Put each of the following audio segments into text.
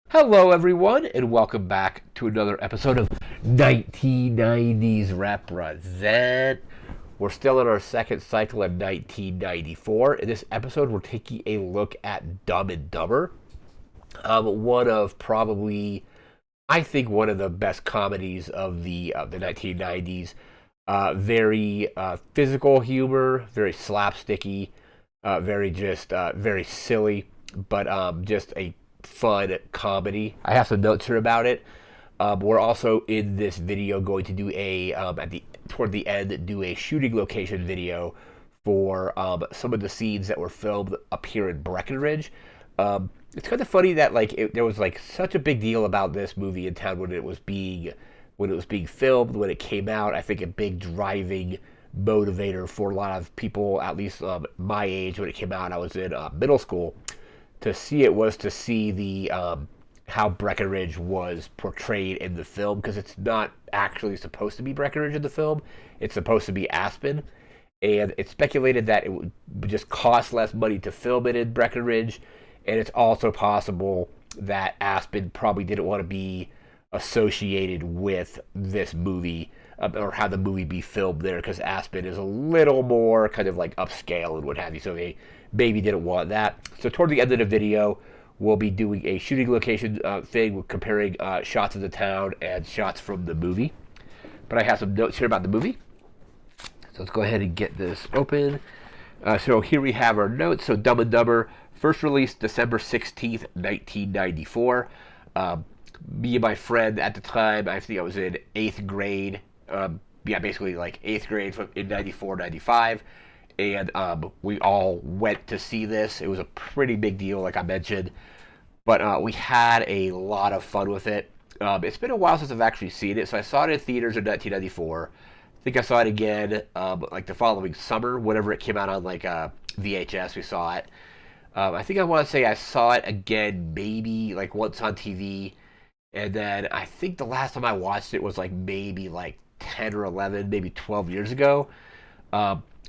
Hello, everyone, and welcome back to another episode of 1990's Represent. We're still in our second cycle of 1994. In this episode, we're taking a look at Dumb and Dumber, one of probably, I think, one of the best comedies of the 1990s. Very physical humor, very slapsticky, very silly, but just a fun comedy. I have some notes here about it. We're also in this video going to do toward the end do a shooting location video for some of the scenes that were filmed up here in Breckenridge. It's kind of funny that there was like such a big deal about this movie in town when it was being filmed, when it came out. I think a big driving motivator for a lot of people, at least my age when it came out. I was in middle school. To see it was to see the how Breckenridge was portrayed in the film, because it's not actually supposed to be Breckenridge in the film. It's supposed to be Aspen, and it's speculated that it would just cost less money to film it in Breckenridge, and it's also possible that Aspen probably didn't want to be associated with this movie, or have the movie be filmed there, because Aspen is a little more kind of like upscale and what have you. So they maybe didn't want that. So toward the end of the video, we'll be doing a shooting location thing, comparing shots of the town and shots from the movie. But I have some notes here about the movie. So let's go ahead and get this open. So here we have our notes. So Dumb and Dumber, first released December 16th, 1994. Me and my friend at the time, I think I was in 8th grade. Basically like 8th grade in 94, 95. And we all went to see this. It was a pretty big deal, like I mentioned. But we had a lot of fun with it. It's been a while since I've actually seen it. So I saw it in theaters in 1994. I think I saw it again like the following summer, whenever it came out on like VHS, we saw it. I think I want to say I saw it again maybe like once on TV. And then I think the last time I watched it was like maybe like 10 or 11, maybe 12 years ago.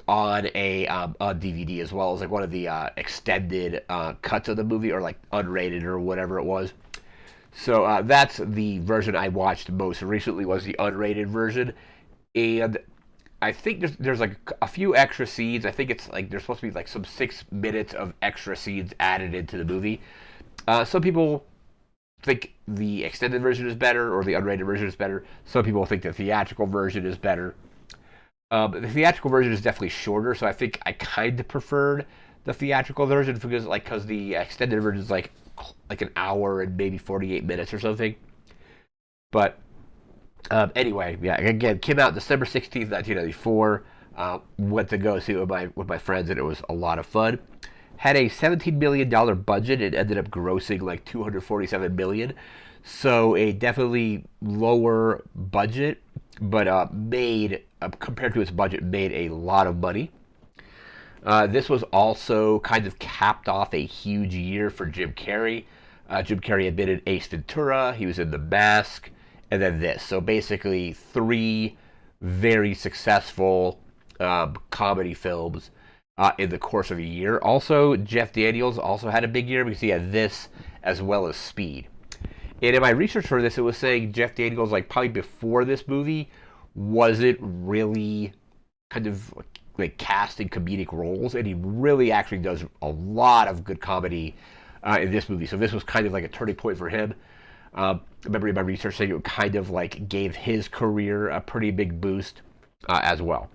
On DVD, as well as like one of the extended cuts of the movie, or like unrated or whatever it was. So that's the version I watched most recently, was the unrated version. And I think there's like a few extra scenes. I think it's like there's supposed to be like some 6 minutes of extra scenes added into the movie. Some people think the extended version is better, or the unrated version is better. Some people think the theatrical version is better. The theatrical version is definitely shorter, so I think I kind of preferred the theatrical version, because the extended version is like an hour and maybe 48 minutes or something. But anyway, yeah, again, came out December 16th, 1994. Went to go see it with my friends, and it was a lot of fun. Had a $17 million budget. It ended up grossing like $247 million. So a definitely lower budget, but made, compared to its budget, made a lot of money. This was also kind of capped off a huge year for Jim Carrey. Jim Carrey had been in Ace Ventura, he was in The Mask, and then this. So basically 3 very successful comedy films in the course of a year. Also, Jeff Daniels also had a big year, because he had this as well as Speed. And in my research for this, it was saying Jeff Daniels, like probably before this movie, wasn't really kind of like cast in comedic roles, and he really actually does a lot of good comedy in this movie. So this was kind of like a turning point for him. I remember in my research saying it kind of like gave his career a pretty big boost as well.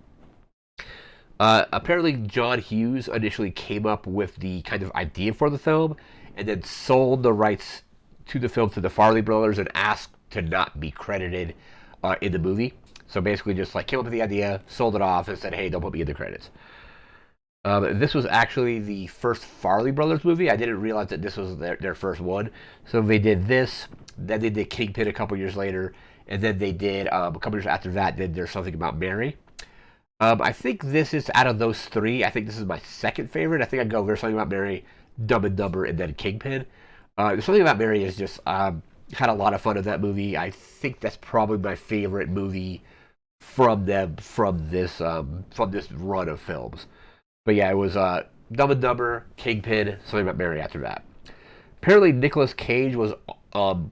Apparently, John Hughes initially came up with the kind of idea for the film, and then sold the rights to the film to the Farley brothers and asked to not be credited in the movie. So basically just like came up with the idea, sold it off, and said, hey, don't put me in the credits. This was actually the first Farley brothers movie. I didn't realize that this was their first one. So they did this, then they did Kingpin a couple years later, and then they did, a couple years after that, did There's Something About Mary. I think this is, out of those 3, I think this is my second favorite. I think I'd go There's Something About Mary, Dumb and Dumber, and then Kingpin. There's Something About Mary is just, had a lot of fun in that movie. I think that's probably my favorite movie from this run of films. But yeah, it was Dumb and Dumber, Kingpin, Something About Mary after that. Apparently, Nicolas Cage was um,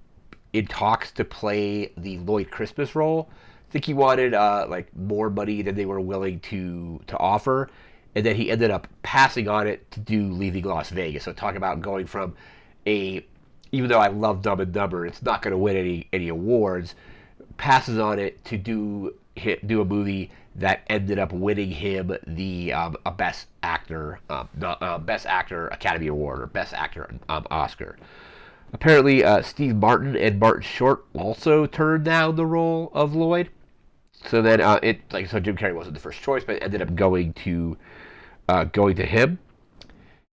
in talks to play the Lloyd Christmas role. I think he wanted like more money than they were willing to offer, and then he ended up passing on it to do Leaving Las Vegas. So talk about going from a, even though I love Dumb and Dumber, it's not going to win any awards. Passes on it to do a movie that ended up winning him the a best actor Academy Award or best actor Oscar. Apparently, Steve Martin and Martin Short also turned down the role of Lloyd. So then so Jim Carrey wasn't the first choice, but it ended up going to him.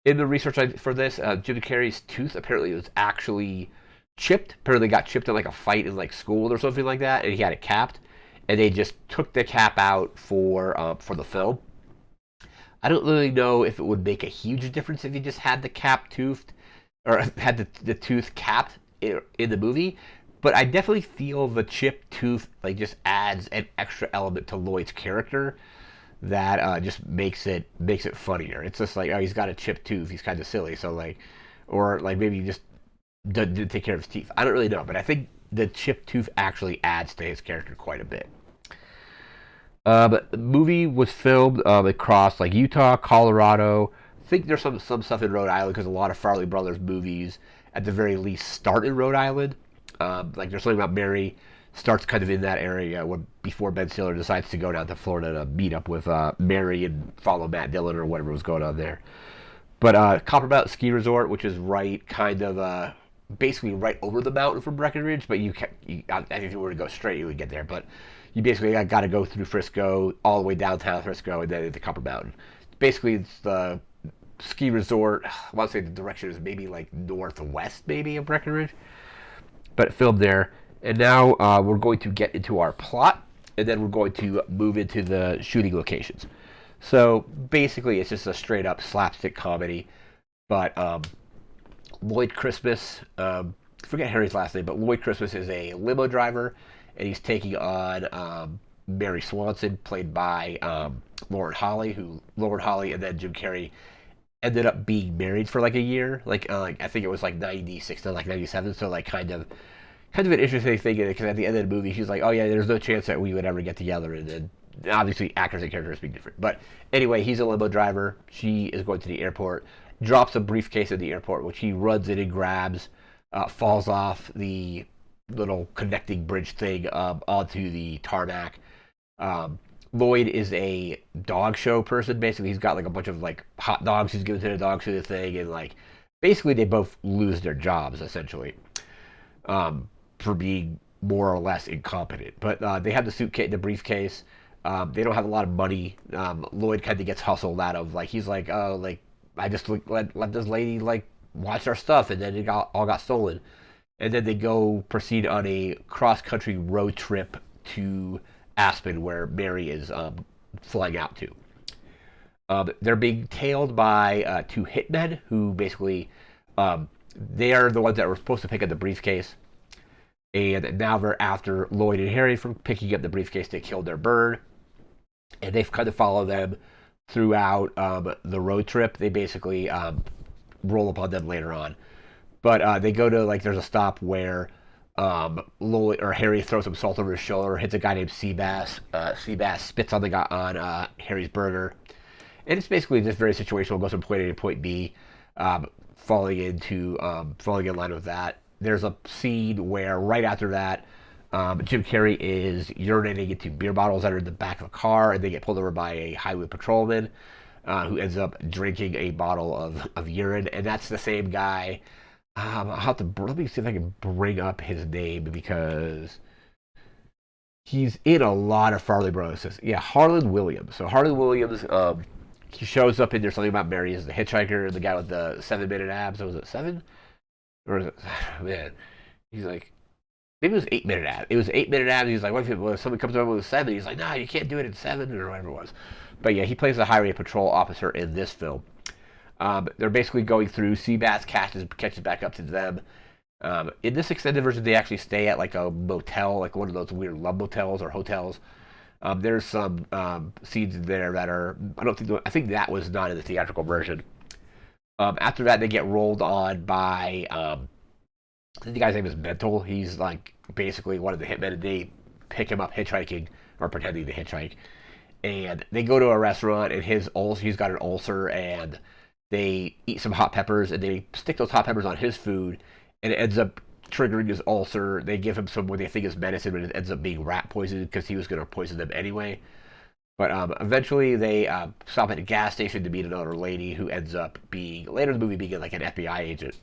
In the research for this, Jim Carrey's tooth apparently was actually chipped. Apparently, got chipped in like a fight in like school or something like that, and he had it capped. And they just took the cap out for the film. I don't really know if it would make a huge difference if you just had the cap toothed or had the tooth capped in the movie. But I definitely feel the chipped tooth like just adds an extra element to Lloyd's character that just makes it funnier. It's just like, oh, he's got a chipped tooth, he's kind of silly, so like, or like maybe he just didn't take care of his teeth. I don't really know, but I think the chipped tooth actually adds to his character quite a bit. But the movie was filmed across like Utah, Colorado. I think there's some stuff in Rhode Island because a lot of Farley Brothers movies, at the very least, start in Rhode Island. Like there's something about Mary starts kind of in that area before Ben Stiller decides to go down to Florida to meet up with Mary and follow Matt Dillon or whatever was going on there. But Copper Mountain Ski Resort, which is right kind of basically right over the mountain from Breckenridge, but if you were to go straight, you would get there. But you basically got to go through Frisco, all the way downtown Frisco, and then into Copper Mountain. Basically, it's the ski resort. I want to say the direction is maybe like northwest, maybe of Breckenridge, but filmed there. And now we're going to get into our plot, and then we're going to move into the shooting locations. So basically, it's just a straight up slapstick comedy. But Lloyd Christmas, forget Harry's last name, but Lloyd Christmas is a limo driver, and he's taking on Mary Swanson, played by Lauren Holly, and then Jim Carrey ended up being married for like a year. Like I think it was like 96 to like 97, so like kind of an interesting thing because at the end of the movie she's like, oh yeah, there's no chance that we would ever get together, and then obviously actors and characters speak different. But anyway, he's a limo driver. She is going to the airport, drops a briefcase at the airport, which he runs in and grabs, falls off the little connecting bridge thing onto the tarmac. Lloyd is a dog show person. Basically, he's got like a bunch of like hot dogs he's giving to the dogs through the thing, and like basically they both lose their jobs essentially for being more or less incompetent. But they have the briefcase. They don't have a lot of money. Lloyd kind of gets hustled out of like he's like, oh, like I just let this lady like watch our stuff, and then it all got stolen. And then they proceed on a cross-country road trip to Aspen, where Mary is flying out to. They're being tailed by two hitmen who basically they are the ones that were supposed to pick up the briefcase. And now they're after Lloyd and Harry from picking up the briefcase. They killed their bird. And they've kind of followed them throughout the road trip. They basically roll upon them later on. But they go to, like, there's a stop where Lloyd or Harry throws some salt over his shoulder, hits a guy named Seabass. Seabass spits on Harry's burger. And it's basically just very situational. Goes from point A to point B, falling in line with that. There's a scene where right after that, Jim Carrey is urinating into beer bottles that are in the back of a car, and they get pulled over by a highway patrolman who ends up drinking a bottle of urine. And that's the same guy. I'll have to let me see if I can bring up his name because he's in a lot of Farley Brothers. Yeah, Harland Williams. So Harland Williams, he shows up in There's Something About Mary as the hitchhiker, the guy with the 7-minute abs. Was it 7? Or is it, man, he's like, maybe it was 8-minute abs. It was 8-minute abs. He's like, what if somebody comes over with 7? He's like, nah, you can't do it in 7 or whatever it was. But yeah, he plays the highway patrol officer in this film. They're basically going through. Seabass catches back up to them. In this extended version, they actually stay at like a motel, like one of those weird love motels or hotels. There's some scenes there that are I think that was not in the theatrical version. After that, they get rolled on by I think the guy's name is Mental. He's like basically one of the hitmen, and they pick him up hitchhiking or pretending to hitchhike. And they go to a restaurant, and he's got an ulcer, and they eat some hot peppers, and they stick those hot peppers on his food, and it ends up triggering his ulcer. They give him some what they think is medicine, but it ends up being rat poison because he was going to poison them anyway. But eventually, they stop at a gas station to meet another lady who ends up being later in the movie being like an FBI agent.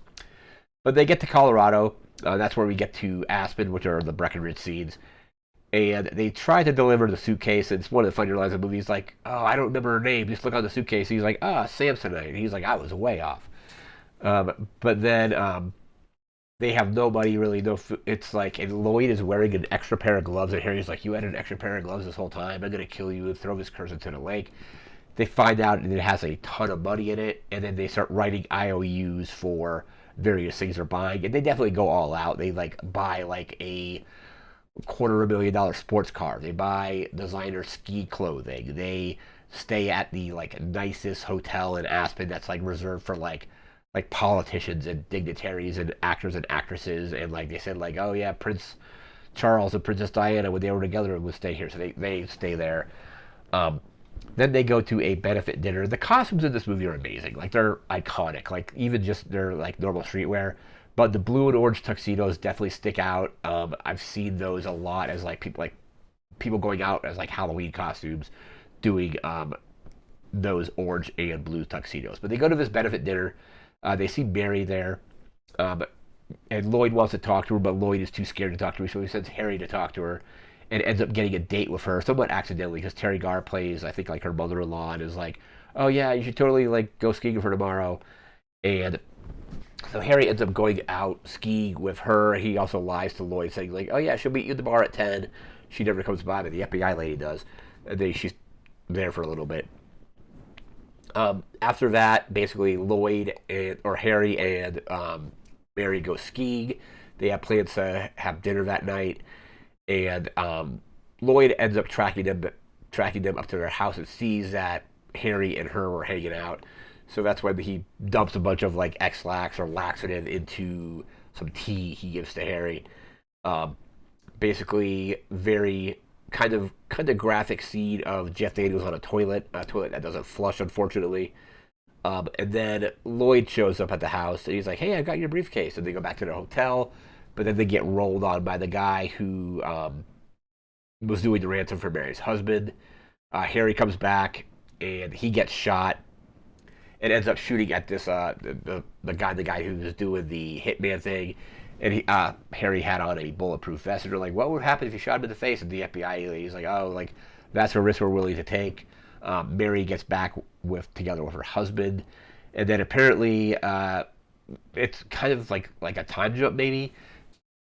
But they get to Colorado. That's where we get to Aspen, which are the Breckenridge scenes. And they try to deliver the suitcase. And it's one of the funnier lines of the movie. He's like, "Oh, I don't remember her name. Just look on the suitcase." He's like, "Ah, Samsonite." And he's like, "I was way off." But then they have nobody really. No, it's like, and Lloyd is wearing an extra pair of gloves. And Harry's like, "You had an extra pair of gloves this whole time. I'm gonna kill you and throw this curse into the lake." They find out and it has a ton of money in it, and then they start writing IOUs for various things they're buying, and they definitely go all out. They like buy like a $250,000 sports car. They buy designer ski clothing. They stay at the like nicest hotel in Aspen that's like reserved for like politicians and dignitaries and actors and actresses. And like they said, like, oh yeah, Prince Charles and Princess Diana when they were together would stay here, so they stay there. Um, then they go to a benefit dinner. The costumes in this movie are amazing. Like they're iconic. Like even just their like normal streetwear. But the blue and orange tuxedos definitely stick out. I've seen those a lot as like people going out as like Halloween costumes, doing those orange and blue tuxedos. But they go to this benefit dinner. They see Mary there, um, and Lloyd wants to talk to her, but Lloyd is too scared to talk to her, so he sends Harry to talk to her, and ends up getting a date with her, somewhat accidentally, because Terry Garr plays, I think, like her mother-in-law, and is like, "Oh yeah, you should totally like go skiing with her tomorrow." And so Harry ends up going out skiing with her. He also lies to Lloyd, saying like, "Oh yeah, she'll meet you at the bar at 10." She never comes by, but the FBI lady does, and then she's there for a little bit. After that, basically Lloyd or Harry and Mary go skiing. They have plans to have dinner that night, and Lloyd ends up tracking them up to their house and sees that Harry and her were hanging out. So that's when he dumps a bunch of like X-Lax or laxative into some tea he gives to Harry. Um, Basically, very kind of graphic scene of Jeff Daniels on a toilet that doesn't flush, unfortunately. And then Lloyd shows up at the house and he's like, "Hey, I got your briefcase." And they go back to their hotel, but then they get rolled on by the guy who was doing the ransom for Mary's husband. Harry comes back and he gets shot and ends up shooting at this the guy who was doing the hitman thing. And Harry had on a bulletproof vest, and they're like, "What would happen if you shot him in the face?" And the FBI lady's like, "Oh, like that's a risk we're willing to take." Mary gets back together with her husband, and then apparently it's kind of like a time jump maybe,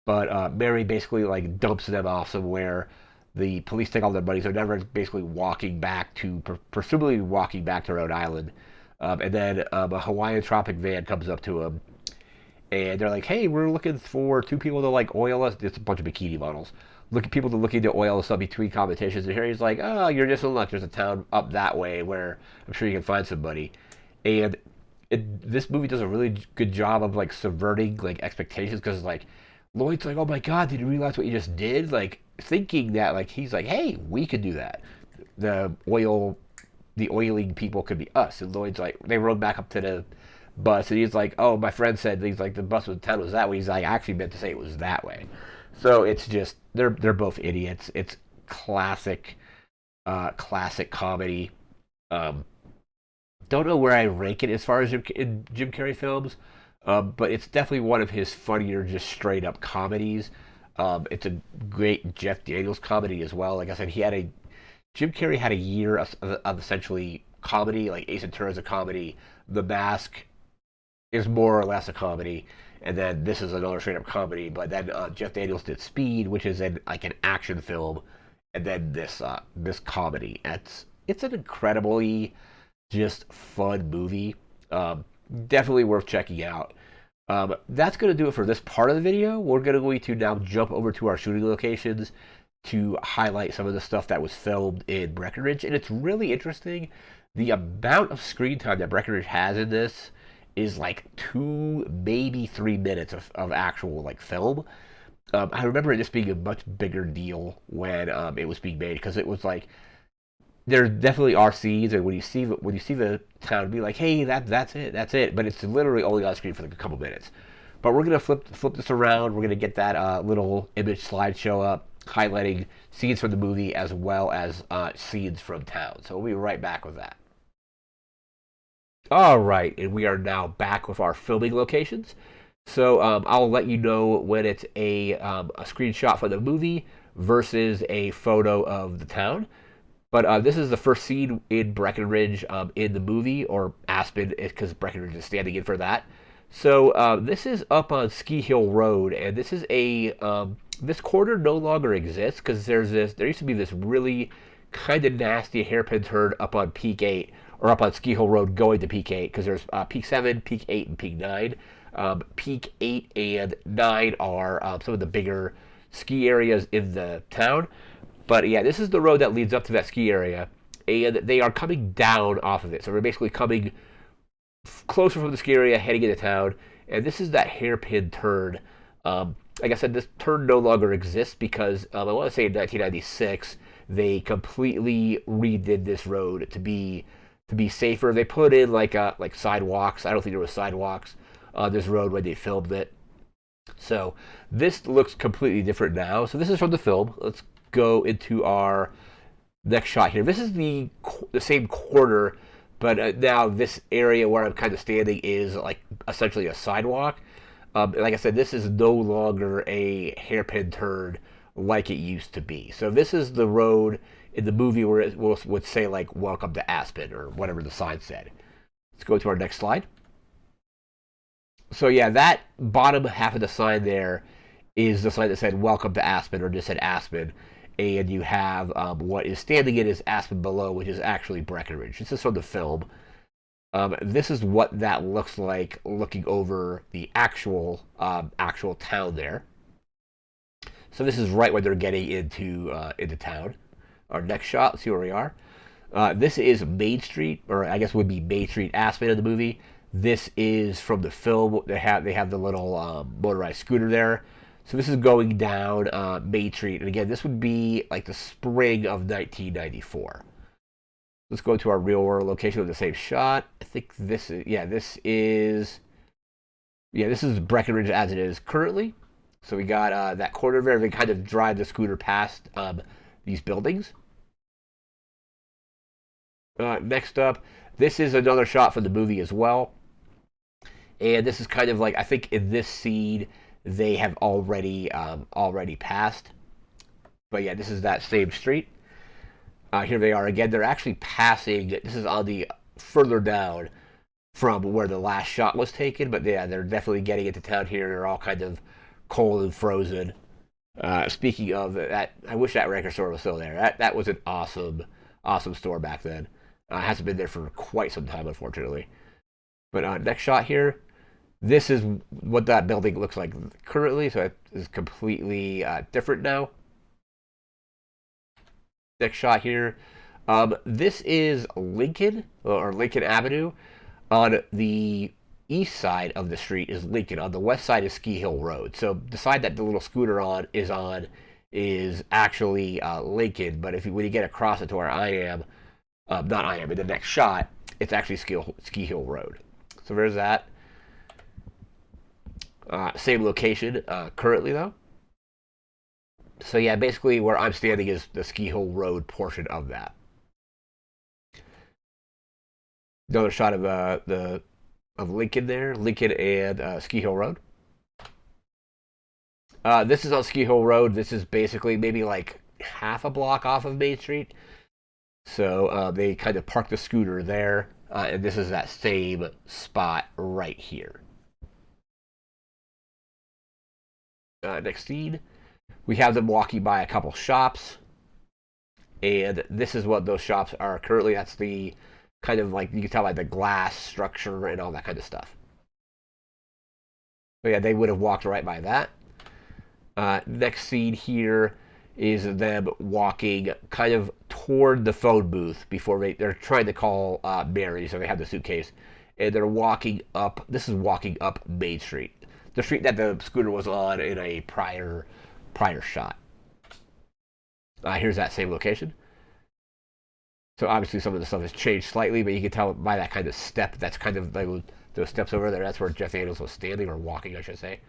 but Mary basically like dumps them off somewhere. The police take all their money, so they're basically walking back to, presumably walking back to Rhode Island. And then a Hawaiian Tropic van comes up to him, and they're like, "Hey, we're looking for two people to like oil us." It's a bunch of bikini models. People to looking to oil us up between competitions. And Harry's like, "Oh, you're just in luck. There's a town up that way where I'm sure you can find somebody." And this movie does a really good job of like subverting like expectations, because like Lloyd's like, "Oh my God, did you realize what you just did?" Like thinking that like he's like, "Hey, we could do that. The oil, the oiling people could be us." And Lloyd's like, they rode back up to the bus, and he's like, "Oh, my friend said he's like the bus was town was that way." He's like, "I actually meant to say it was that way." So it's just they're both idiots. It's classic comedy. Um, don't know where I rank it as far as Jim Carrey films, but it's definitely one of his funnier, just straight up comedies. It's a great Jeff Daniels comedy as well. Like I said, Jim Carrey had a year of essentially comedy, like Ace Ventura is a comedy, The Mask is more or less a comedy, and then this is another straight up comedy. But then Jeff Daniels did Speed, which is like an action film, and then this comedy. It's an incredibly just fun movie. Um, Definitely worth checking out. That's going to do it for this part of the video. We're going to now jump over to our shooting locations to highlight some of the stuff that was filmed in Breckenridge. And it's really interesting the amount of screen time that Breckenridge has in this is like 2, maybe 3 minutes of actual like film. I remember it just being a much bigger deal when it was being made because it was like there definitely are scenes, and when you see the town, be like, hey, that's it. But it's literally only on screen for like a couple minutes. But we're gonna flip this around. We're gonna get that little image slideshow up, highlighting scenes from the movie as well as scenes from town. So we'll be right back with that. All right, and we are now back with our filming locations. So I'll let you know when it's a screenshot for the movie versus a photo of the town. But this is the first scene in Breckenridge in the movie, or Aspen, because Breckenridge is standing in for that. So this is up on Ski Hill Road, and this is this corner no longer exists because there used to be this really kind of nasty hairpin turn up on Peak 8, or up on Ski Hill Road going to Peak 8, because there's Peak 7, Peak 8, and Peak 9. Peak 8 and 9 are some of the bigger ski areas in the town. But yeah, this is the road that leads up to that ski area, and they are coming down off of it. So we're basically coming closer from the ski area, heading into town, and this is that hairpin turn. Like I said, this turn no longer exists because I want to say in 1996 they completely redid this road to be safer. They put in like sidewalks. I don't think there was sidewalks on this road when they filmed it. So this looks completely different now. So this is from the film. Let's go into our next shot here. This is the same corner, but now this area where I'm kind of standing is like essentially a sidewalk. Like I said, this is no longer a hairpin turn like it used to be. So this is the road in the movie where it would say like "Welcome to Aspen" or whatever the sign said. Let's go to our next slide. So yeah, that bottom half of the sign there is the sign that said "Welcome to Aspen" or just said Aspen, and you have what is standing in is Aspen below, which is actually Breckenridge. This is from the film. This is what that looks like looking over the actual town there. So this is right when they're getting into town. Our next shot, let's see where we are. This is Main Street, or I guess would be Main Street Aspen in the movie. This is from the film. They have the little motorized scooter there. So this is going down Main Street, and again, this would be like the spring of 1994. Let's go to our real world location with the same shot. I think this is Breckenridge as it is currently. So we got that corner there. They kind of drive the scooter past these buildings. Next up, this is another shot from the movie as well. And this is kind of like, I think in this scene, they have already passed. But yeah, this is that same street. Here they are again. They're actually passing. This is on the further down from where the last shot was taken. But yeah, they're definitely getting into town here. They're all kind of cold and frozen. Speaking of that, I wish that record store was still there. That was an awesome store back then. It hasn't been there for quite some time, unfortunately. But next shot here. This is what that building looks like currently. So it is completely different now. Next shot here. This is Lincoln, or Lincoln Avenue. On the east side of the street is Lincoln. On the west side is Ski Hill Road. So the side that the little scooter is actually Lincoln. But when you get across it to where I am, in the next shot, it's actually Ski Hill Road. So there's that. Same location currently though. So yeah, basically where I'm standing is the Ski Hill Road portion of that. Another shot of Lincoln there, Lincoln and Ski Hill Road. This is on Ski Hill Road. This is basically maybe like half a block off of Main Street. So they kind of park the scooter there, and this is that same spot right here. Next scene. We have them walking by a couple shops, and this is what those shops are currently. That's the kind of like, you can tell by the glass structure and all that kind of stuff. But yeah, they would have walked right by that. Next scene here is them walking kind of toward the phone booth before they're trying to call Mary, so they have the suitcase. and they're walking up. This is walking up Main Street, the street that the scooter was on in a prior shot. Here's that same location. So obviously some of the stuff has changed slightly, but you can tell by that kind of step. That's kind of like those steps over there. That's where Jeff Daniels was standing, or walking, I should say.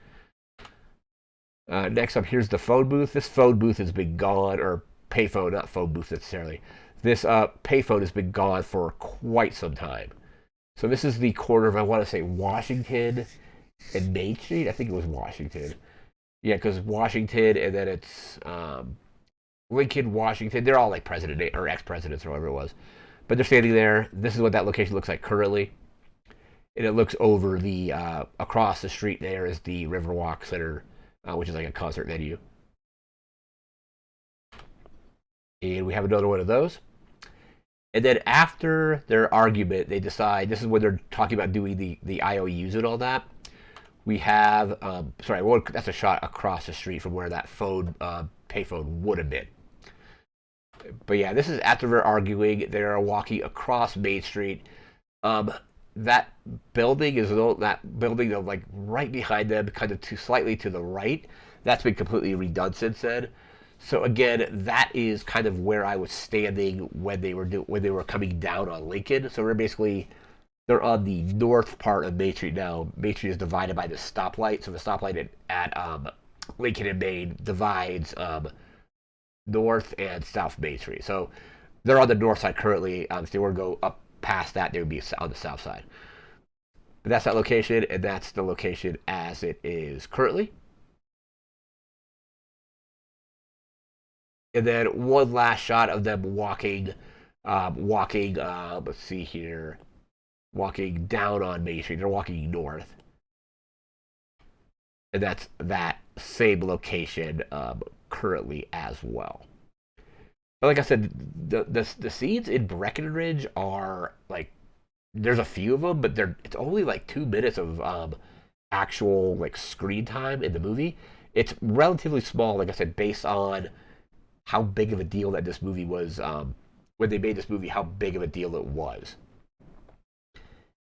Next up, here's the phone booth. This phone booth has been gone, or payphone, not phone booth necessarily. This payphone has been gone for quite some time. So this is the corner of, I want to say, Washington and Main Street. I think it was Washington. Yeah, because Washington, and then it's Lincoln, Washington. They're all like president or ex-presidents or whatever it was. But they're standing there. This is what that location looks like currently. And it looks over the, across the street there is the Riverwalk Center, which is like a concert venue. And we have another one of those. And then after their argument, they decide, this is when they're talking about doing the IOUs and all that. We have, that's a shot across the street from where that phone, payphone would have been. But yeah, this is after they're arguing. They're walking across Main Street. That building is that building like right behind them, kind of slightly to the right. That's been completely redone since then. So again, that is kind of where I was standing when they were coming down on Lincoln. So they're on the north part of Main Street now. Main Street is divided by the stoplight. So the stoplight at Lincoln and Main divides north and south Main Street. So they're on the north side currently. If they were to go up past that, they would be on the south side. But that's that location, and that's the location as it is currently. And then one last shot of them walking, let's see here, walking down on Main Street. They're walking north. And that's that same location currently as well. But like I said, the scenes in Breckenridge are like, there's a few of them, but it's only like 2 minutes of actual like screen time in the movie. It's relatively small, like I said, based on how big of a deal that this movie was, when they made this movie, how big of a deal it was.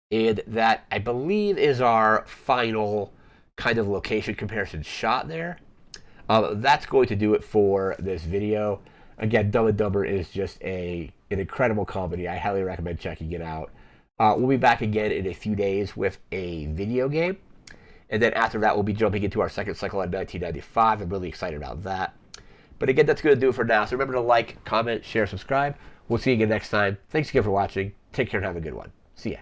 And that, I believe, is our final kind of location comparison shot there. That's going to do it for this video. Again, Dumb and Dumber is just an incredible comedy. I highly recommend checking it out. We'll be back again in a few days with a video game. And then after that, we'll be jumping into our second cycle on 1995. I'm really excited about that. But again, that's going to do it for now. So remember to like, comment, share, subscribe. We'll see you again next time. Thanks again for watching. Take care and have a good one. See ya.